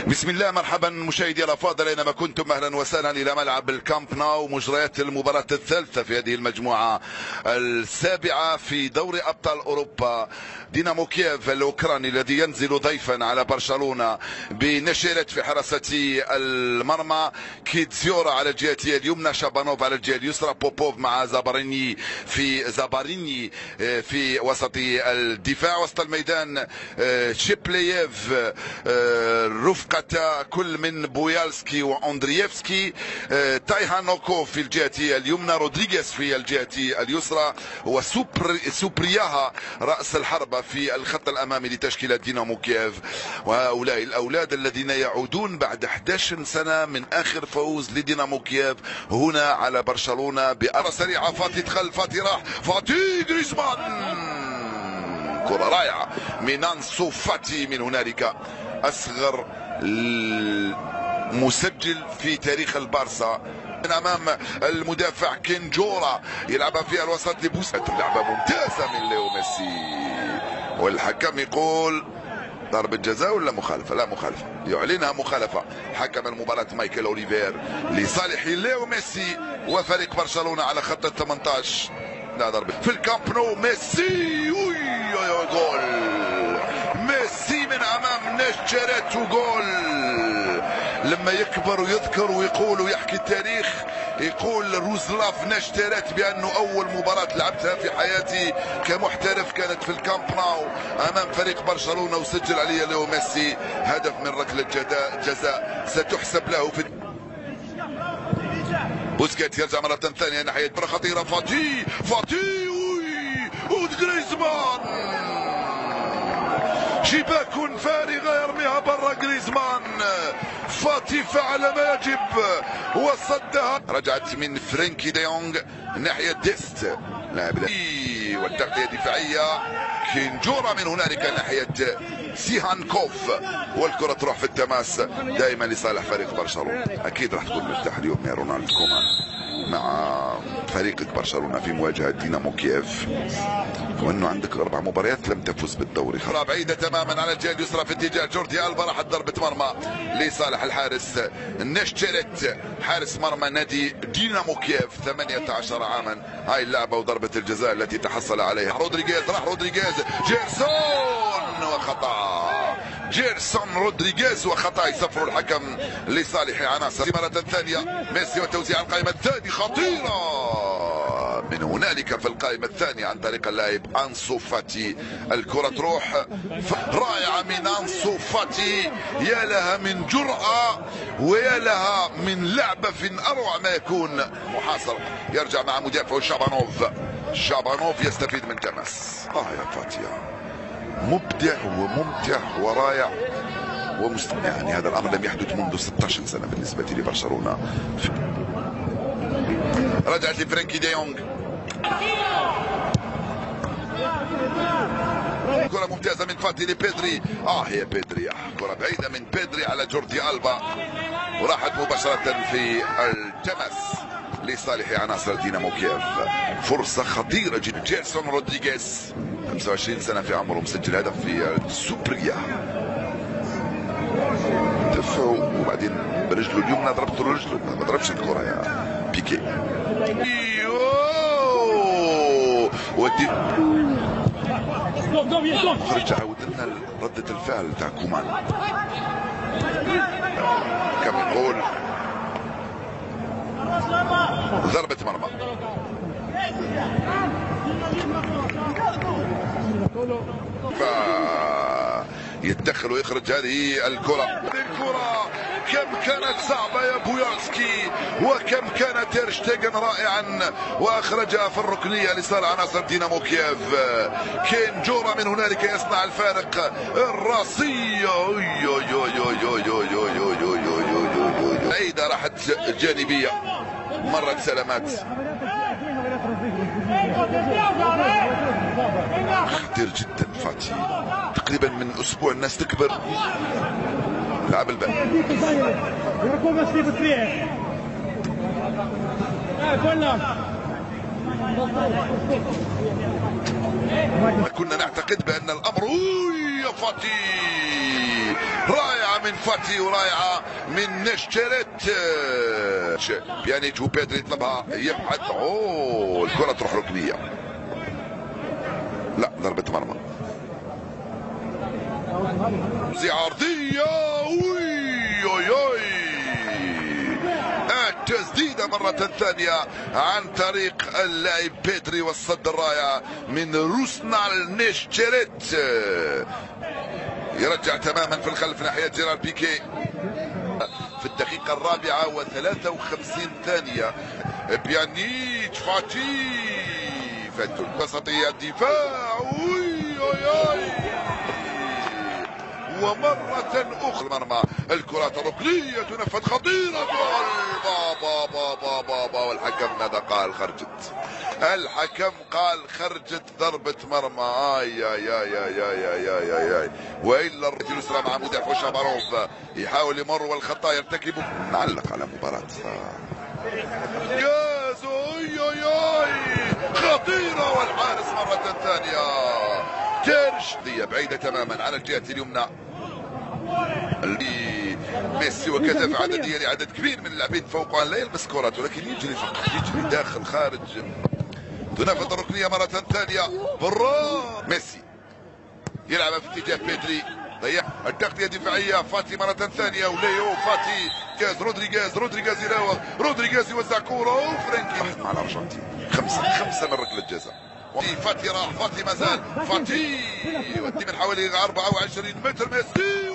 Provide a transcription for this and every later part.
بسم الله، مرحبا مشاهدي الافاضل اينما كنتم، اهلا وسهلا الى ملعب الكامب ناو. مجريات المباراة الثالثة في هذه المجموعة السابعة في دوري ابطال اوروبا. دينامو كييف الاوكراني الذي ينزل ضيفا على برشلونة بنشيرت في حراسة المرمى، كيتزيورا على الجهة اليمنى، شابانوف على الجهة اليسرى، بوبوف مع زاباريني في وسط الدفاع. وسط الميدان شيبلييف رفقة كل من بويالسكي واندرييفسكي، تايهانوكو في الجهة اليمنى، رودريغيز في الجهة اليسرى، وسوبرياها رأس الحربة في الخط الأمامي لتشكيلة دينامو كييف. وهؤلاء الأولاد الذين يعودون بعد 11 سنة من آخر فوز لدينامو كييف هنا على برشلونة بأرى سريعة. فاتي دخل، فاتي راح، فاتي جريزمان، كرة رائعة من أنسو فاتي. من هنالك أصغر مسجل في تاريخ البارسا من أمام المدافع كينجورا، يلعبها في الوسط لبوسات. لعبة ممتازة من ليو ميسي، والحكم يقول ضربة جزاء ولا مخالفة؟ لا مخالفة، يعلنها مخالفة حكم المباراة مايكل أوليفير لصالح ليو ميسي وفريق برشلونة على خط ال 18. لا ضربة في الكامب نو. ميسي جول، ميسي من امام نشرت وجول. لما يكبر ويذكر ويقول ويحكي التاريخ، يقول روزلاف نشترت بانه اول مباراة لعبتها في حياتي كمحترف كانت في الكامب ناو امام فريق برشلونة، وسجل علي ليو ميسي هدف من ركلة جزاء ستحسب له في بوسكيت. يرجع مرة ثانية ناحية برا خطيرة، فاتي وجريزمان، شباك فارغة يرميها برا جريزمان. فاتي فعل ما يجب وصدها. رجعت من فرانكي ديونغ ناحية ديست لاعب والتغطية دفاعية. كينجورا من هنالك ناحية سيهانكوف، والكرة تروح في التماس دائما لصالح فريق برشلونة. اكيد راح تكون مرتاح اليوم يا رونالد كومان مع فريقك برشلونة في مواجهة دينامو كييف، وانه عندك 4 مباريات لم تفز بالدوري. بعيدة تماما على الجهة اليسرى في اتجاه جوردي ألبا، راحت ضربة مرمى لصالح الحارس نشترت، حارس مرمى نادي دينامو كييف 18 عاما. هاي اللعبة وضربة الجزاء التي تحصل عليها رودريغيز. راح رودريغيز، جيرسون وخطأ، جيرسون رودريغيز وخطأ، يصفر الحكم لصالح عناصر. مرة ثانية ميسي وتوزيع القائمة الثانية خطيرة من هنالك في القائمة الثانية عن طريق اللاعب أنسو فاتي. الكرة تروح رائعة من أنسو فاتي، يا لها من جرأة ويا لها من لعبة في أروع ما يكون. محاصر يرجع مع مدافع شابانوف يستفيد من تماس. يا فاتي مبدع وممتع ورائع يعني هذا الأمر لم يحدث منذ 16 سنة بالنسبة لبرشلونة. رجعت لفرانكي ديونغ، كرة ممتازة من فاتي لبيدري. هي بيدري، كرة بعيدة من بيدري على جوردي ألبا، وراحت مباشرة في التماس لصالح عناصر دينامو كييف. فرصة خطيرة جدا. جيرسون رودريغيز 25 سنة في عمره، مسجل هدف في سوبريا، دفعه وبعدين برجله اليمنى ضربته رجله، ما ضربش الكرة يا بيكي. خرج عاود لنا ردة الفعل تاع كومان. كم يقول ضربة مرمى. يتدخل ويخرج هذه الكرة. كم كانت صعبة يا بويالسكي، وكم كان تير شتيغن رائعا واخرجها في الركنية لصالح عناصر دينامو كييف. كينجورا من هنالك يصنع الفارق. الراسية عيدة راحت جانبية، مرت سلامات. خطير جدا فاتي، تقريبا من اسبوع الناس تكبر. لعب الباب. كنا نعتقد بان الامر يا فاتي، رائعة من فاتي ورائعة من نشترت. بيانيتش وبيدري يطلبها يبعد. اوه الكرة تروح ركنية. لا ضربة مرمى. عرضية. التسديدة مرة ثانية عن طريق اللاعب بيدري والصد الرائع من روسنال نيشتريت. يرجع تماما في الخلف ناحية جيرار بيكي في الدقيقة 54 ثانية. بيانيتش فاتي فتو وسطية الدفاع. ومرة أخرى مرمى الكرات الركنية تنفذ خطيرة. جول بابا بابا بابا. والحكم ماذا قال؟ خرجت. الحكم قال خرجت ضربة مرمى. آي آي آي آي آي آي آي آي. وإلا الرجل اليسرى مع مدافع شاباروف يحاول يمر والخطأ يرتكب. نعلق على مباراة جاز. خطيرة والحارس مرة ثانية تيرش دي بعيدة تماما على الجهة اليمنى. ميسي وكتف عدديا لعدد كبير من اللاعبين فوقه لا يلمس كرات ولكن يجري داخل خارج. تنفذ الركنية مرة ثانية. برا ميسي يلعب في اتجاه بيدري. ضيع التغطية الدفاعية. فاتي مرة ثانية وليو فاتي. جاز رودريغاز يراوغ. رودريغاز يوزع كورة وفرانكي مع الارجنتين. خمسة من ركلة الجزاء. فاتي راح. فاتي مازال. فاتي يودي من حوالي 24 متر. ميسي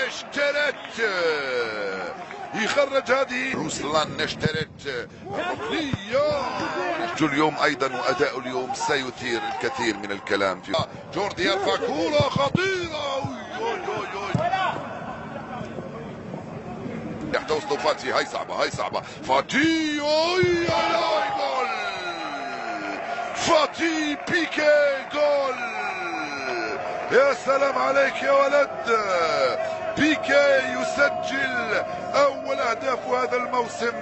نشترت يخرج هذه. روسلان نشترت الركنية. اليوم ايضا واداء اليوم سيثير الكثير من الكلام. في جوردي يرفع كورة خطيرة. يحتوصلوا فاتي. هاي صعبة. فاتي. جول فاتي بيكي. جول. يا سلام عليك يا ولد. بيكي يسجل اول اهداف هذا الموسم.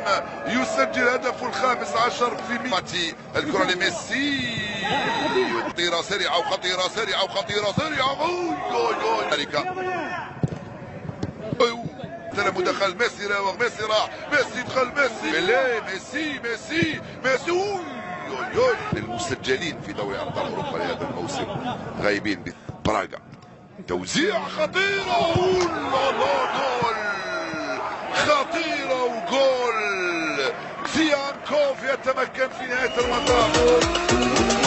يسجل هدفه ال15 في فاتي. الكرة لميسي. خطيرة سريعة وخطيرة سريعة وخطيرة سريعة. سلام مدخل. ميسي راوغ. ميسي راح. ميسي دخل. ميسي. المسجلين في دوري ابطال اوروبا لهذا الموسم غايبين. براغا توزيع خطيرة. جول خطيرة وجول. سيانكوف يتمكن في نهاية المطاف.